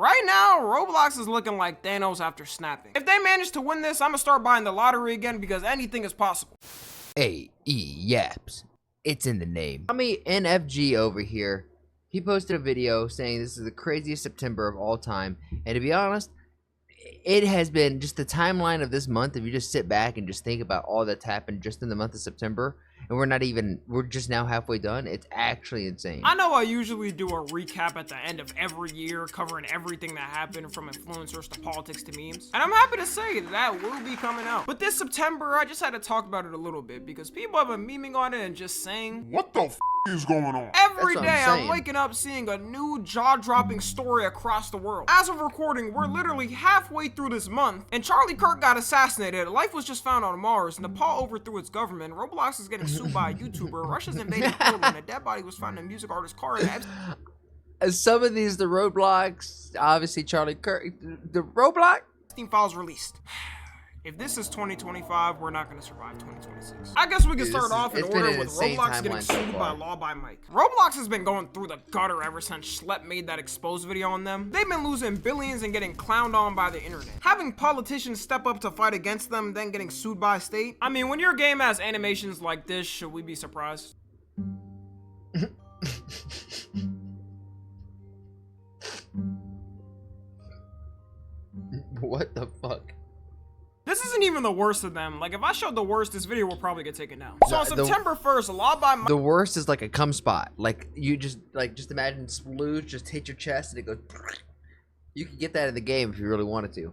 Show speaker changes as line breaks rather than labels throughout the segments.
Right now, Roblox is looking like Thanos after snapping. If they manage to win this, I'm gonna start buying the lottery again because anything is possible.
Yaps. It's in the name. Tommy NFG over here, he posted a video saying this is the craziest September of all time. And to be honest, it has been just the timeline of this month. If you just sit back and just think about all that's happened just in the month of September, and we're just now halfway done, it's actually insane.
I know I usually do a recap at the end of every year, covering everything that happened from influencers to politics to memes. And I'm happy to say that will be coming out. But this September, I just had to talk about it a little bit because people have been memeing on it and just saying,
what the f is going on?
Every day I'm waking up seeing a new jaw-dropping story across the world. As of recording, we're literally halfway through this month, and Charlie Kirk got assassinated, life was just found on Mars, Nepal overthrew its government, Roblox is getting sued by a YouTuber, Russia's invading Poland, a dead body was found in a music artist's car, and
some of these, the Roblox, obviously Charlie Kirk, the Roblox?
Steam files released. If this is 2025, we're not going to survive 2026. I guess we can start off in order with Roblox getting sued by Law by Mike. Roblox has been going through the gutter ever since Schlepp made that exposed video on them. They've been losing billions and getting clowned on by the internet. Having politicians step up to fight against them, then getting sued by a state. I mean, when your game has animations like this, should we be surprised?
What the fuck?
This isn't even the worst of them. Like, if I showed the worst, this video will probably get taken down. So on September 1st, Law by Mike.
The worst is like a cum spot. Like, you just imagine splooge just hit your chest and it goes. You can get that in the game if you really wanted to.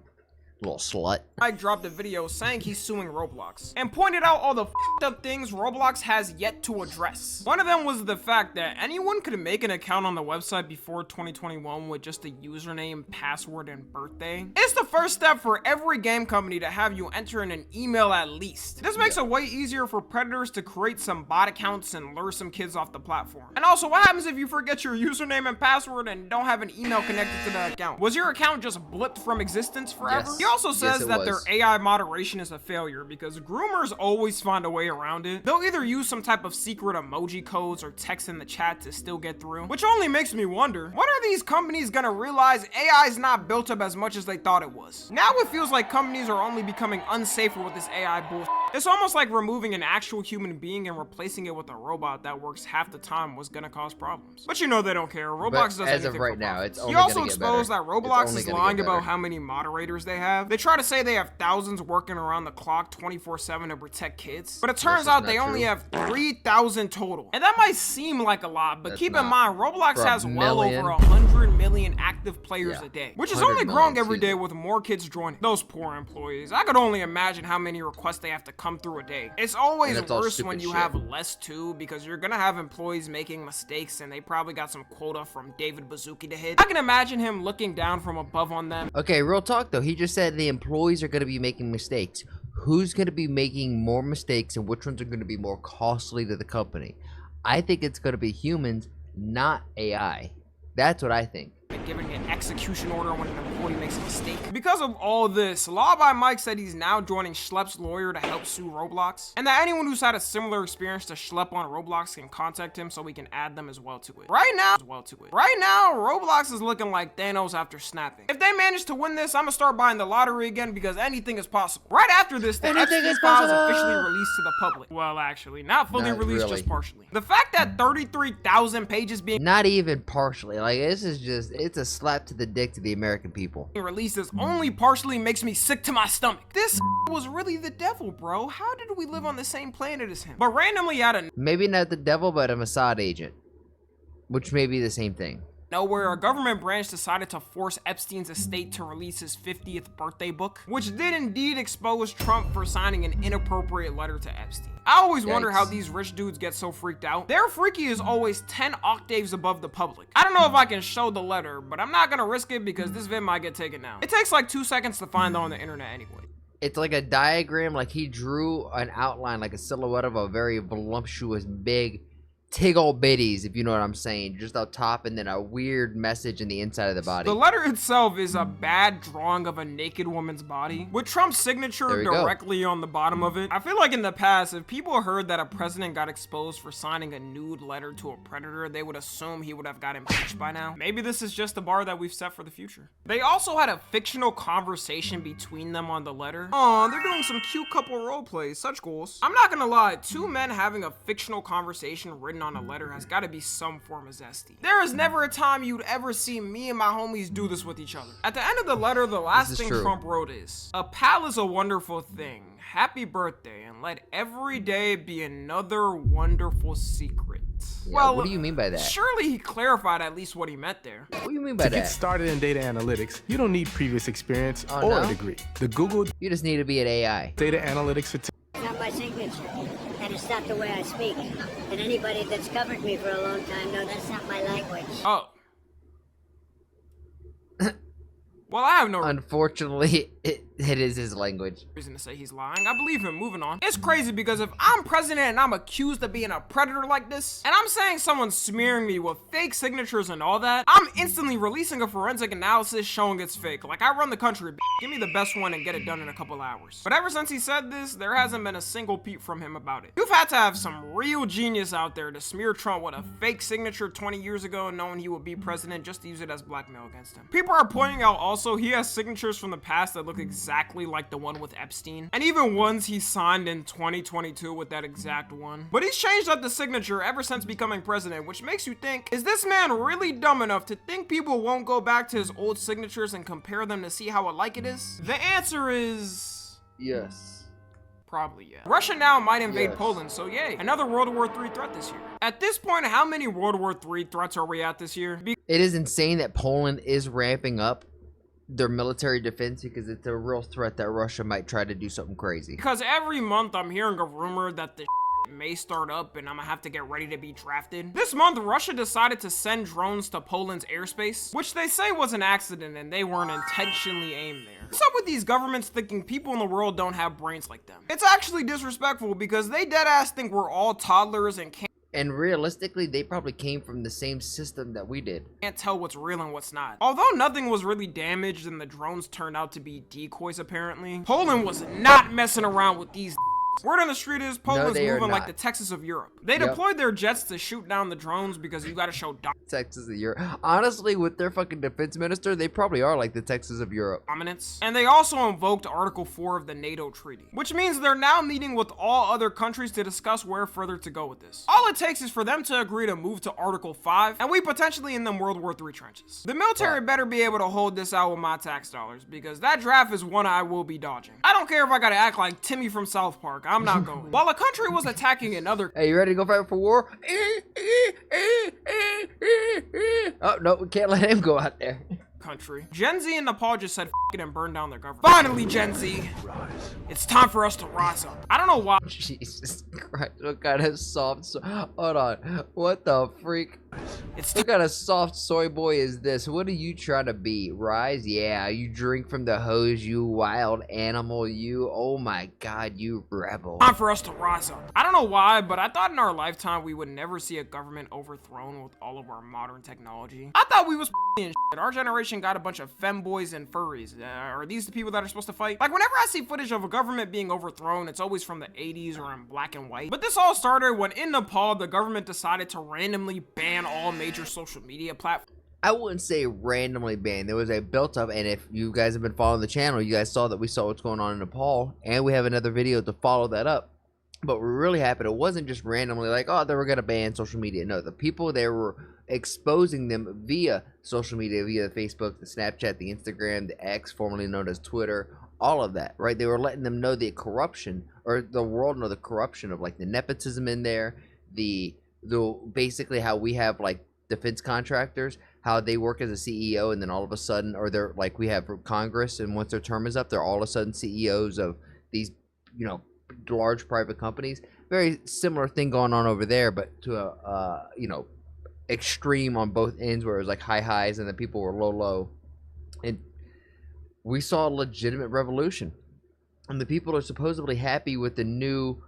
Little slut.
Mike dropped a video saying he's suing Roblox and pointed out all the f***ed up things Roblox has yet to address. One of them was the fact that anyone could make an account on the website before 2021 with just a username, password, and birthday. It's the first step for every game company to have you enter in an email at least. This makes it way easier for predators to create some bot accounts and lure some kids off the platform. And also, what happens if you forget your username and password and don't have an email connected to the account? Was your account just blipped from existence forever?
Yes.
He also says that their AI moderation is a failure because groomers always find a way around it. They'll either use some type of secret emoji codes or text in the chat to still get through, which only makes me wonder, when are these companies gonna realize AI is not built up as much as they thought it was? Now it feels like companies are only becoming unsafer with this AI bullshit. It's almost like removing an actual human being and replacing it with a robot that works half the time was gonna cause problems. But you know they don't care. Roblox does anything for profit.
Now, it's only
he also exposed that Roblox is lying about how many moderators they have. They try to say they have thousands working around the clock 24/7 to protect kids, but it turns out they only have 3,000 total. And that might seem like a lot, but keep in mind, Roblox has well over 100 million active players a day, which is only growing every day with more kids joining. Those poor employees. I could only imagine how many requests they have to come through a day. It's always worse when you have less too, because you're gonna have employees making mistakes and they probably got some quota from David Baszucki to hit. I can imagine him looking down from above on them.
Okay, real talk though. He just said the employees are going to be making mistakes. Who's going to be making more mistakes and which ones are going to be more costly to the company? I think it's going to be humans, not AI. That's what I think.
And giving an execution order when an employee makes a mistake. Because of all this, Law by Mike said he's now joining Schlepp's lawyer to help sue Roblox, and that anyone who's had a similar experience to Schlepp on Roblox can contact him so we can add them as well to it. Right now, Roblox is looking like Thanos after snapping. If they manage to win this, I'm gonna start buying the lottery again because anything is possible. Right after this, the Epstein files officially released to the public. Well, actually, not fully released, just partially. The fact that 33,000 pages being
not even partially, like this is just, it's a slap to the dick to the American people.
Released is only partially makes me sick to my stomach. This was really the devil, bro. How did we live on the same planet as him? But randomly out of
maybe not the devil, but a Mossad agent, which may be the same thing.
nowhere, a government branch decided to force Epstein's estate to release his 50th birthday book, which did indeed expose Trump for signing an inappropriate letter to Epstein. I always wonder how these rich dudes get so freaked out. Their freaky is always 10 octaves above the public. I don't know if I can show the letter, but I'm not gonna risk it because this vid might get taken down. It takes like 2 seconds to find though on the internet anyway.
It's like a diagram, like he drew an outline, like a silhouette of a very voluptuous, big tiggle bitties, if you know what I'm saying, just up top, and then a weird message in the inside of the body.
The letter itself is a bad drawing of a naked woman's body with Trump's signature directly on the bottom of it. I feel like in the past, if people heard that a president got exposed for signing a nude letter to a predator, they would assume he would have got impeached by now. Maybe this is just the bar that we've set for the future. They also had a fictional conversation between them on the letter. Aw, they're doing some cute couple role plays, such goals. I'm not gonna lie, two men having a fictional conversation written on a letter has got to be some form of zesty. There is never a time you'd ever see me and my homies do this with each other. At the end of the letter, the last thing Trump wrote is, "A pal is a wonderful thing. Happy birthday, and let every day be another wonderful secret."
Yeah,
well,
what do you mean by that?
Surely he clarified at least what he meant there.
What do you mean by
that?
To
get started in data analytics, you don't need previous experience or a degree. The Google
You just need to be an AI.
Data Analytics certificate.
It's not my signature, and it's not the way I speak. And anybody that's covered me for a long time knows that's not my language.
Oh. Well, I have no
Unfortunately, it is his language.
Reason to say he's lying. I believe him. Moving on. It's crazy because if I'm president and I'm accused of being a predator like this, and I'm saying someone's smearing me with fake signatures and all that, I'm instantly releasing a forensic analysis showing it's fake. Like, I run the country, give me the best one and get it done in a couple hours. But ever since he said this, there hasn't been a single peep from him about it. You've had to have some real genius out there to smear Trump with a fake signature 20 years ago knowing he would be president just to use it as blackmail against him. People are pointing out also he has signatures from the past that look exactly like the one with Epstein, and even ones he signed in 2022 with that exact one. But he's changed up the signature ever since becoming president, which makes you think, is this man really dumb enough to think people won't go back to his old signatures and compare them to see how alike it is? The answer is...
yes.
Probably, yeah. Russia now might invade Poland, so yay. Another World War III threat this year. At this point, how many World War III threats are we at this year?
It is insane that Poland is ramping up their military defense because it's a real threat that Russia might try to do something crazy.
Because every month I'm hearing a rumor that the may start up and I'm gonna have to get ready to be drafted. This month, Russia decided to send drones to Poland's airspace, which they say was an accident and they weren't intentionally aimed there. What's up with these governments thinking people in the world don't have brains like them? It's actually disrespectful because they deadass think we're all toddlers and
and realistically, they probably came from the same system that we did.
Can't tell what's real and what's not. Although nothing was really damaged and the drones turned out to be decoys apparently, Poland was not messing around with these. Word on the street is Poland's moving like the Texas of Europe. They deployed their jets to shoot down the drones because you gotta show
Texas of Europe. Honestly, with their fucking defense minister, they probably are like the Texas of Europe.
Dominance. And they also invoked Article 4 of the NATO treaty, which means they're now meeting with all other countries to discuss where further to go with this. All it takes is for them to agree to move to Article 5, and we potentially in them World War III trenches. The military better be able to hold this out with my tax dollars, because that draft is one I will be dodging. I don't care if I gotta act like Timmy from South Park. I'm not going. While a country was attacking another...
Hey, you ready to go fight for war? Oh, no, we can't let him go out there.
Country. Gen Z in Nepal just said F it and burned down their government. Finally, Gen Z! It's time for us to rise up. I don't know why.
Jesus Christ, what kind of soft hold on. What the freak? What kind of soft soy boy is this? What are you trying to be? Rise? Yeah, you drink from the hose, you wild animal, you. Oh my god, you rebel.
Time for us to rise up. I don't know why, but I thought in our lifetime we would never see a government overthrown with all of our modern technology. I thought we was and shit. Our generation got a bunch of femboys and furries. Are these the people that are supposed to fight? Like, whenever I see footage of a government being overthrown, it's always from the 80s or in black and white. But this all started when in Nepal, the government decided to randomly ban all major social media platforms.
I wouldn't say randomly banned. There was a built up, and if you guys have been following the channel, you guys saw that we saw what's going on in Nepal, and we have another video to follow that up. But we're really happy it wasn't just randomly like, oh, they were going to ban social media. No, the people, they were exposing them via social media, via the Facebook, the Snapchat, the Instagram, the X, formerly known as Twitter, all of that, right? They were letting them know the corruption, or the world know the corruption of like the nepotism in there, the basically how we have like defense contractors, how they work as a CEO, and then all of a sudden, or they're like, we have Congress, and once their term is up, they're all of a sudden CEOs of these, you know, large private companies. Very similar thing going on over there, but to a you know, extreme on both ends, where it was like high highs and then people were low. And we saw a legitimate revolution, and the people are supposedly happy with the new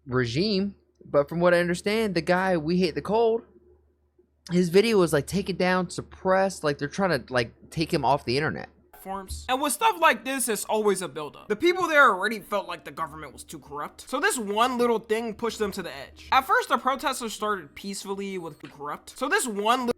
regime, But from what I understand, the guy We Hate the Cold, his video was like taken down, suppressed, like they're trying to like take him off the internet.
And with stuff like this, it's always a buildup. The people there already felt like the government was too corrupt. So this one little thing pushed them to the edge. At first, the protesters started peacefully with the corrupt. So this one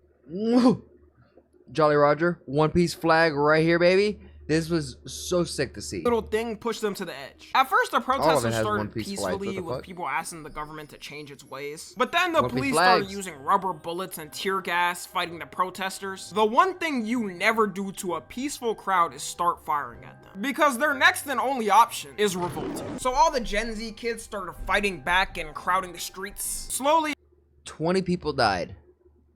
Jolly Roger, One Piece flag right here, baby. This was so sick to see.
Little thing pushed them to the edge. At first, the protesters started peacefully with people asking the government to change its ways. But then the police started using rubber bullets and tear gas fighting the protesters. The one thing you never do to a peaceful crowd is start firing at them, because their next and only option is revolt. So all the Gen Z kids started fighting back and crowding the streets. Slowly,
20 people died.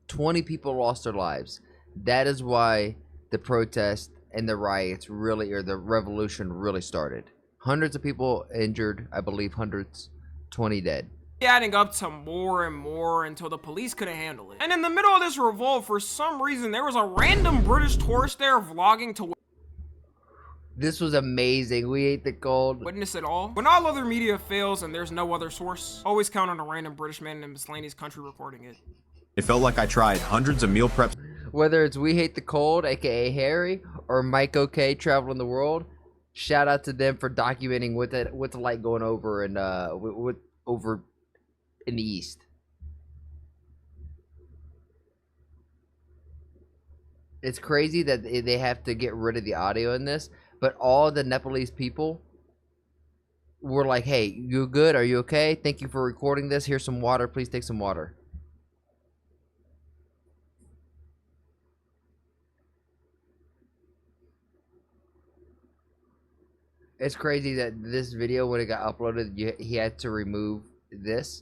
20 people lost their lives. That is why the protest and the riots really, or the revolution really started. Hundreds of people injured, I believe hundreds, 20 dead.
Adding up to more and more until the police couldn't handle it. And in the middle of this revolt, for some reason, there was a random British tourist there vlogging to
this was amazing. We Hate the Cold.
Witness it all. When all other media fails and there's no other source, always count on a random British man in a miscellaneous country recording it.
It felt like I tried hundreds of meal preps.
Whether it's We Hate the Cold, aka Harry, or Mike OK traveling the world, shout out to them for documenting what's like going over and over in the East. It's crazy that they have to get rid of the audio in this, but all the Nepalese people were like, "Hey, you good? Are you okay? Thank you for recording this. Here's some water. Please take some water." It's crazy that this video, when it got uploaded, he had to remove this.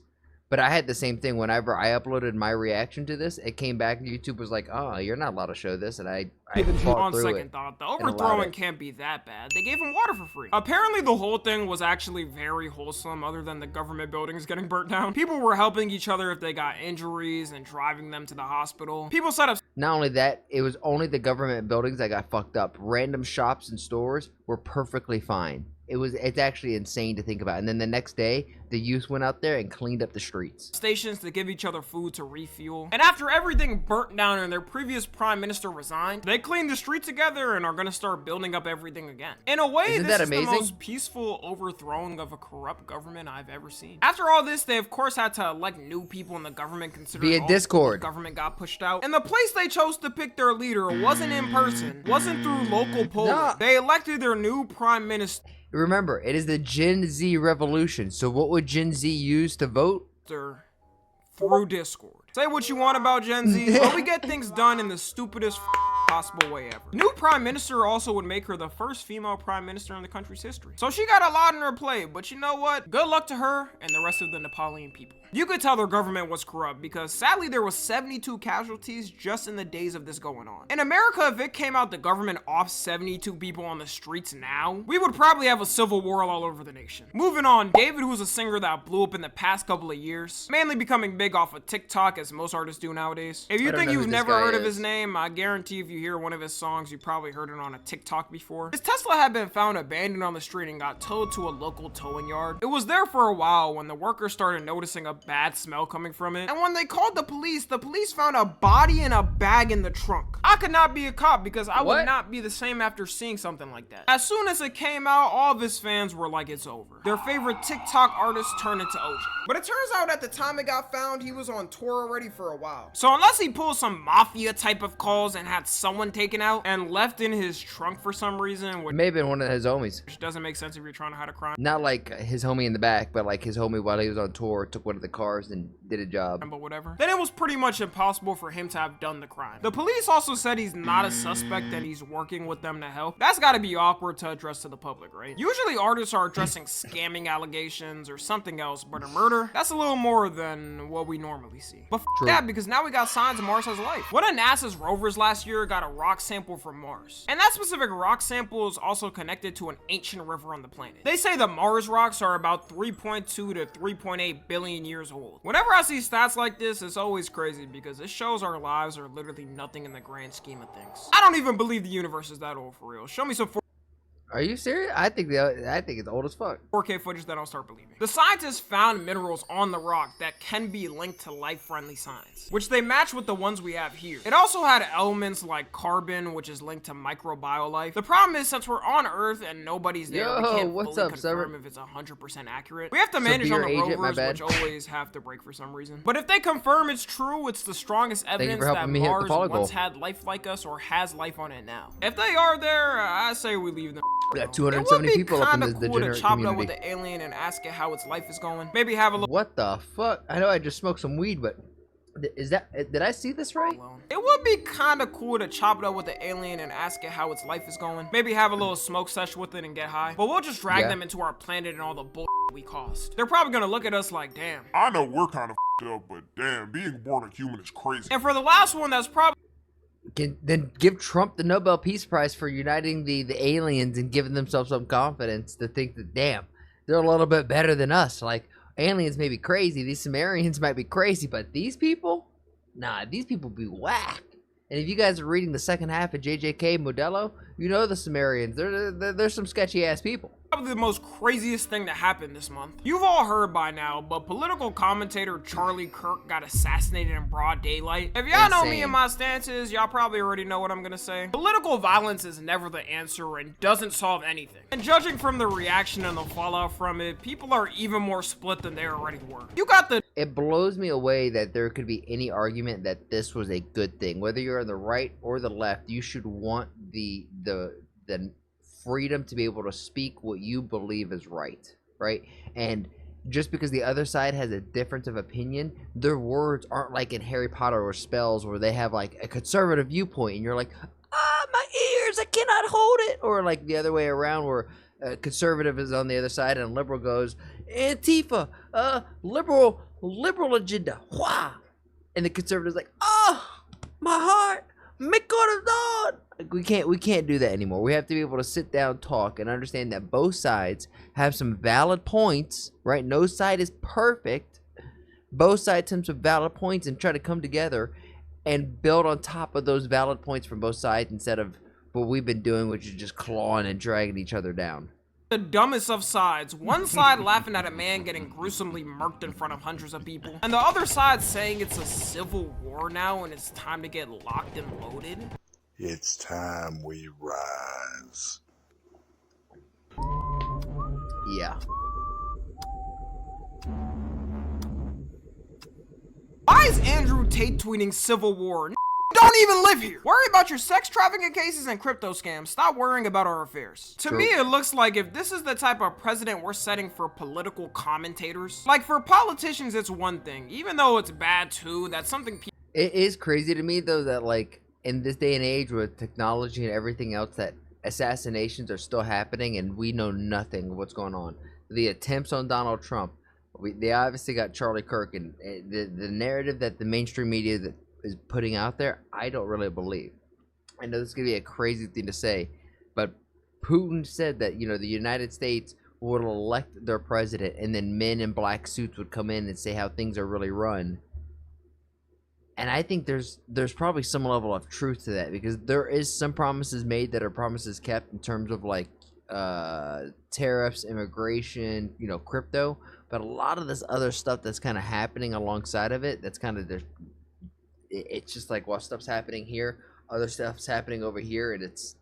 But I had the same thing whenever I uploaded my reaction to this. It came back and YouTube was like, "Oh, you're not allowed to show this," and I
on second thought, the overthrowing can't be that bad. They gave him water for free. Apparently, the whole thing was actually very wholesome, other than the government buildings getting burnt down. People were helping each other if they got injuries and driving them to the hospital. People set up.
Not only that, it was only the government buildings that got fucked up. Random shops and stores were perfectly fine. It's actually insane to think about. And then the next day, the youth went out there and cleaned up the streets.
Stations to give each other food to refuel. And after everything burnt down and their previous prime minister resigned, they cleaned the street together and are gonna start building up everything again. In a way, this is the most peaceful overthrowing of a corrupt government I've ever seen. After all this, they of course had to elect new people in the government, considering
via Discord.
The government got pushed out. And the place they chose to pick their leader wasn't in person, wasn't through local polling. No. They elected their new prime minister.
Remember, it is the Gen Z revolution. So what would Gen Z use to vote?
Through Discord. Say what you want about Gen Z, but we get things done in the stupidest possible way ever. New prime minister also would make her the first female prime minister in the country's history. So she got a lot on her plate, but you know what? Good luck to her and the rest of the Nepalian people. You could tell their government was corrupt because sadly there was 72 casualties just in the days of this going on. In America, if it came out the government off 72 people on the streets now, we would probably have a civil war all over the nation. Moving on, David, who's a singer that blew up in the past couple of years, mainly becoming big off of TikTok as most artists do nowadays. If you think you've never heard of his name, I guarantee if you hear one of his songs, you probably heard it on a TikTok before. His Tesla had been found abandoned on the street and got towed to a local towing yard. It was there for a while when the workers started noticing a bad smell coming from it. And when they called the police found a body in a bag in the trunk. I could not be a cop because I would not be the same after seeing something like that. As soon as it came out, all of his fans were like, it's over. Their favorite TikTok artist turned into OJ. But it turns out at the time it got found, he was on tour already for a while. So unless he pulled some mafia type of calls and had someone taken out and left in his trunk for some reason, which
may have been one of his homies.
Which doesn't make sense if you're trying to hide a crime.
Not like his homie in the back, but like his homie while he was on tour took one of the cars and did a job.
But whatever. Then it was pretty much impossible for him to have done the crime. The police also said he's not a suspect and he's working with them to help. That's gotta be awkward to address to the public, right? Usually artists are addressing scamming allegations or something else, but a murder, that's a little more than what we normally see. But that, because now we got signs of Mars has life. One of NASA's rovers last year got a rock sample from Mars. And that specific rock sample is also connected to an ancient river on the planet. They say the Mars rocks are about 3.2 to 3.8 billion years old. Whenever I see stats like this, it's always crazy because it shows our lives are literally nothing in the grand scheme of things. I don't even believe the universe is that old for real. Show me some
Are you serious? I think it's old as fuck.
4K footage that I'll start believing. The scientists found minerals on the rock that can be linked to life-friendly signs, which they match with the ones we have here. It also had elements like carbon, which is linked to microbiolife. The problem is, since we're on Earth and nobody's there, we can't fully confirm if it's 100% accurate. We have to manage on the rovers, which always have to break for some reason. But if they confirm it's true, it's the strongest evidence that Mars once had life like us or has life on it now. If they are there, I say we leave them.
We got 270 people up in this degenerate
to chop
community.
it up with the alien and ask it how its life is going. Maybe have a little.
What the fuck? I know I just smoked some weed, but is that? Did I see this right?
It would be kind of cool to chop it up with the alien and ask it how its life is going. Maybe have a little smoke session with it and get high. But we'll just drag them into our planet and all the bull we caused. They're probably gonna look at us like, damn.
I know we're kind of up, but damn, being born a human is crazy.
And for the last one, that's probably.
Then give Trump the Nobel Peace Prize for uniting the aliens and giving themselves some confidence to think that, damn, they're a little bit better than us. Like, aliens may be crazy, these Sumerians might be crazy, but these people? Nah, these people be whack. And if you guys are reading the second half of JJK Modelo, you know the Sumerians. They're some sketchy ass people.
Probably the most craziest thing that happened this month. You've all heard by now, but political commentator Charlie Kirk got assassinated in broad daylight. If y'all know me and my stances, y'all probably already know what I'm gonna say. Political violence is never the answer and doesn't solve anything. And judging from the reaction and the fallout from it, people are even more split than they already were. You got the.
It blows me away that there could be any argument that this was a good thing. Whether you're on the right or the left, you should want the freedom to be able to speak what you believe is right, and just because the other side has a difference of opinion, their words aren't like in Harry Potter or spells where they have like a conservative viewpoint and you're like, my ears, I cannot hold it, or like the other way around where conservative is on the other side and liberal goes Antifa, liberal agenda, wah, and the conservative is like, my heart, mi corazón. We can't do that anymore. We have to be able to sit down, talk, and understand that both sides have some valid points, right? No side is perfect. Both sides have some valid points and try to come together and build on top of those valid points from both sides instead of what we've been doing, which is just clawing and dragging each other down.
The dumbest of sides. One side laughing at a man getting gruesomely murked in front of hundreds of people, and the other side saying it's a civil war now and it's time to get locked and loaded.
It's time we rise.
Yeah.
Why is Andrew Tate tweeting civil war? Don't even live here. Worry about your sex trafficking cases and crypto scams. Stop worrying about our affairs. To me, it looks like if this is the type of president we're setting for political commentators, like for politicians, it's one thing. Even though it's bad too, that's something people.
It is crazy to me though that like in this day and age with technology and everything else that assassinations are still happening and we know nothing of what's going on. The attempts on Donald Trump, they obviously got Charlie Kirk, and the narrative that the mainstream media that is putting out there, I don't really believe. I know this is gonna be a crazy thing to say, but Putin said that, you know, the United States would elect their president and then men in black suits would come in and say how things are really run. And I think there's probably some level of truth to that, because there is some promises made that are promises kept in terms of like tariffs, immigration, you know, crypto, but a lot of this other stuff that's kind of happening alongside of it, that's kind of it's just like, well, stuff's happening here, other stuff's happening over here, and it's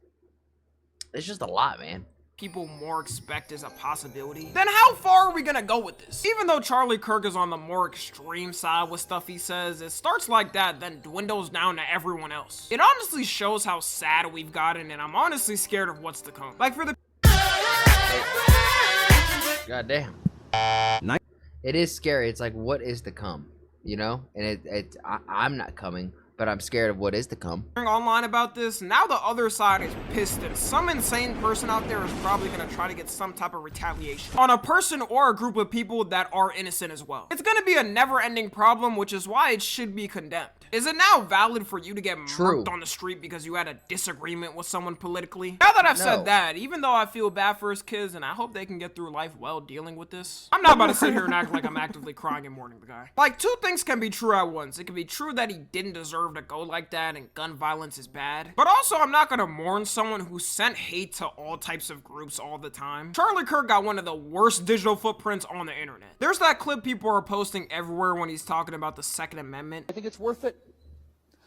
just a lot, man.
People more expect is a possibility, then how far are we gonna go with this? Even though Charlie Kirk is on the more extreme side with stuff he says, it starts like that, then dwindles down to everyone else. It honestly shows how sad we've gotten, and I'm honestly scared of what's to come. Like for the
God damn. It is scary. It's like, what is to come, you know? And I'm not coming, but I'm scared of what is to come.
Online about this, now the other side is pissed, and some insane person out there is probably gonna try to get some type of retaliation on a person or a group of people that are innocent as well. It's gonna be a never-ending problem, which is why it should be condemned. Is it now valid for you to get
True.
murked on the street because you had a disagreement with someone politically? Now that I've
No.
said that, even though I feel bad for his kids and I hope they can get through life well dealing with this, I'm not about to sit here and act like I'm actively crying and mourning the guy. Like, two things can be true at once. It can be true that he didn't deserve to go like that and gun violence is bad, but also I'm not gonna mourn someone who sent hate to all types of groups all the time. Charlie Kirk got one of the worst digital footprints on the internet. There's that clip people are posting everywhere when he's talking about the Second Amendment.
I think it's worth it.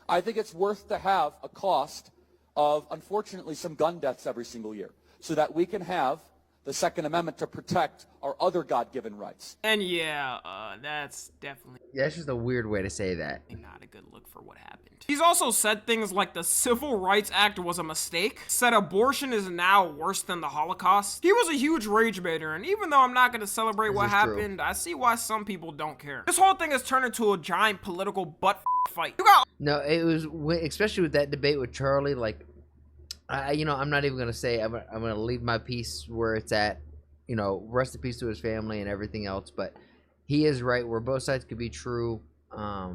I think it's worth to have a cost of, unfortunately, some gun deaths every single year so that we can have the Second Amendment to protect our other God-given rights.
And yeah, that's definitely
That's just a weird way to say that.
not a good look for what happened. He's also said things like the Civil Rights Act was a mistake, said abortion is now worse than the Holocaust. He was a huge rage baiter, and even though I'm not going to celebrate what
is true.
happened, I see why some people don't care. This whole thing has turned into a giant political butt fight. You got
No, it was especially with that debate with Charlie. Like, I'm not even gonna say. I'm gonna leave my piece where it's at. Rest in peace to his family and everything else. But he is right where both sides could be true.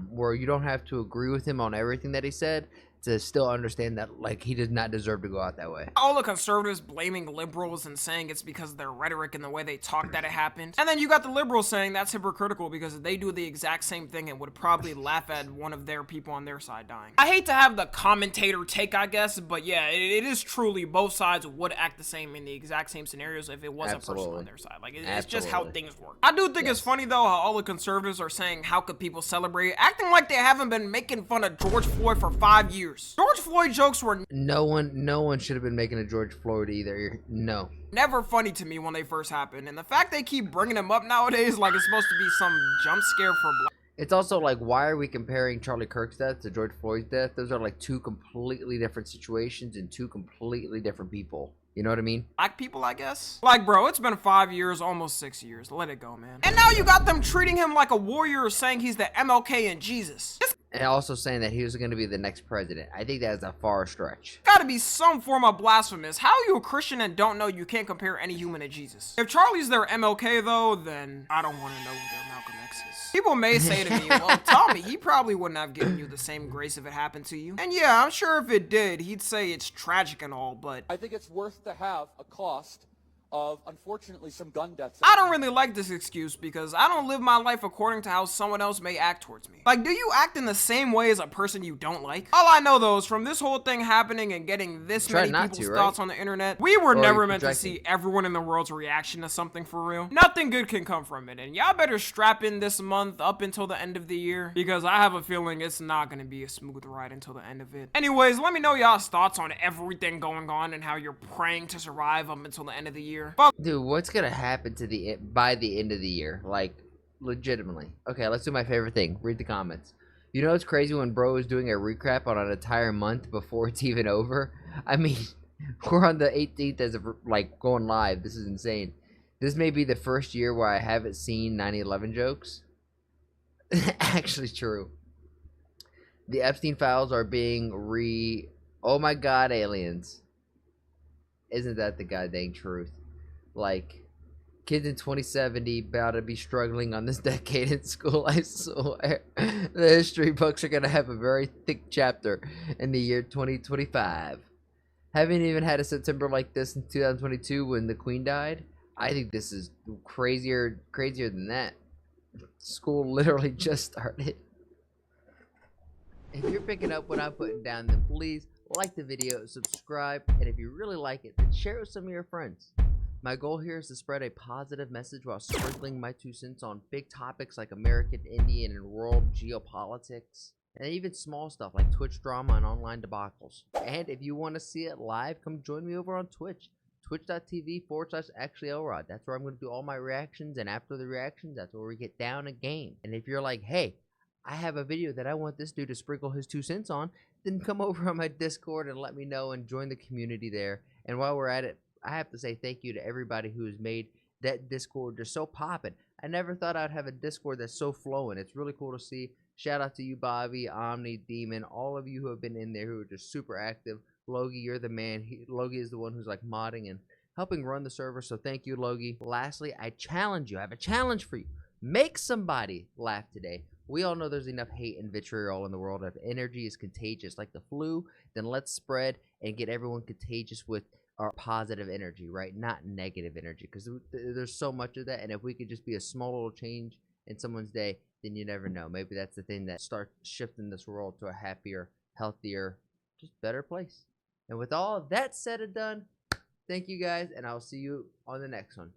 Where you don't have to agree with him on everything that he said to still understand that, like, he does not deserve to go out that way.
all the conservatives blaming liberals and saying it's because of their rhetoric and the way they talk that it happened. And then you got the liberals saying that's hypocritical because they do the exact same thing and would probably laugh at one of their people on their side dying. I hate to have the commentator take, I guess, but yeah, it is truly both sides would act the same in the exact same scenarios if it was a person on their side. Like, it's just how things work. I do think it's funny, though, how all the conservatives are saying, how could people celebrate? Acting like they haven't been making fun of George Floyd for 5 years. George Floyd jokes were
No one should have been making a George Floyd either. No.
never funny to me when they first happened, and the fact they keep bringing them up nowadays like it's supposed to be some jump scare for black.
It's also like, why are we comparing Charlie Kirk's death to George Floyd's death? Those are like two completely different situations and two completely different people. You know what I mean?
Black people, I guess. Like, bro, it's been 5 years, almost 6 years. Let it go, man. And now you got them treating him like a warrior, saying he's the MLK and Jesus. This
And also saying that he was going to be the next president. I think that is a far stretch.
gotta be some form of blasphemous. How are you a Christian and don't know you can't compare any human to Jesus? If Charlie's their MLK, though, then I don't want to know who their Malcolm X is. People may say to me, well, Tommy, he probably wouldn't have given you the same grace if it happened to you. And yeah, I'm sure if it did, he'd say it's tragic and all, but
I think it's worth to have a cost of, unfortunately, some gun deaths.
I don't really like this excuse because I don't live my life according to how someone else may act towards me. Like, do you act in the same way as a person you don't like? All I know, though, is from this whole thing happening and getting this
Try
many
not
people's
to, right?
thoughts on the internet, we were
Or
never
you
meant to
projecting.
see everyone in the world's reaction to something for real. Nothing good can come from it, and y'all better strap in this month up until the end of the year because I have a feeling it's not gonna be a smooth ride until the end of it. Anyways, let me know y'all's thoughts on everything going on and how you're praying to survive up until the end of the year.
Dude, what's going to happen to by the end of the year? Like, legitimately. Okay, let's do my favorite thing. Read the comments. You know what's crazy when bro is doing a recap on an entire month before it's even over? I mean, we're on the 18th as of, like, going live. This is insane. This may be the first year where I haven't seen 9/11 jokes. Actually true. The Epstein files are being Oh my god, aliens. Isn't that the goddamn truth? Like, kids in 2070 about to be struggling on this decade in school, I swear. The history books are going to have a very thick chapter in the year 2025. Haven't even had a September like this in 2022 when the Queen died. I think this is crazier than that. School literally just started. If you're picking up what I'm putting down, then please like the video, subscribe, and if you really like it, then share it with some of your friends. My goal here is to spread a positive message while sprinkling my 2 cents on big topics like American, Indian, and world geopolitics, and even small stuff like Twitch drama and online debacles. And if you want to see it live, come join me over on Twitch. Twitch.tv/ActuallyElrod. That's where I'm going to do all my reactions, and after the reactions, that's where we get down a game. And if you're like, hey, I have a video that I want this dude to sprinkle his 2 cents on, then come over on my Discord and let me know and join the community there. And while we're at it, I have to say thank you to everybody who has made that Discord just so poppin'. I never thought I'd have a Discord that's so flowing. It's really cool to see. Shout out to you, Bobby, Omni, Demon, all of you who have been in there who are just super active. Logie, you're the man. Logie is the one who's like modding and helping run the server, so thank you, Logie. Lastly, I challenge you. I have a challenge for you. Make somebody laugh today. We all know there's enough hate and vitriol in the world. If energy is contagious like the flu, then let's spread and get everyone contagious with our positive energy, right? Not negative energy, because there's so much of that. And if we could just be a small little change in someone's day, then you never know. Maybe that's the thing that starts shifting this world to a happier, healthier, just better place. And with all that said and done, thank you guys, and I'll see you on the next one.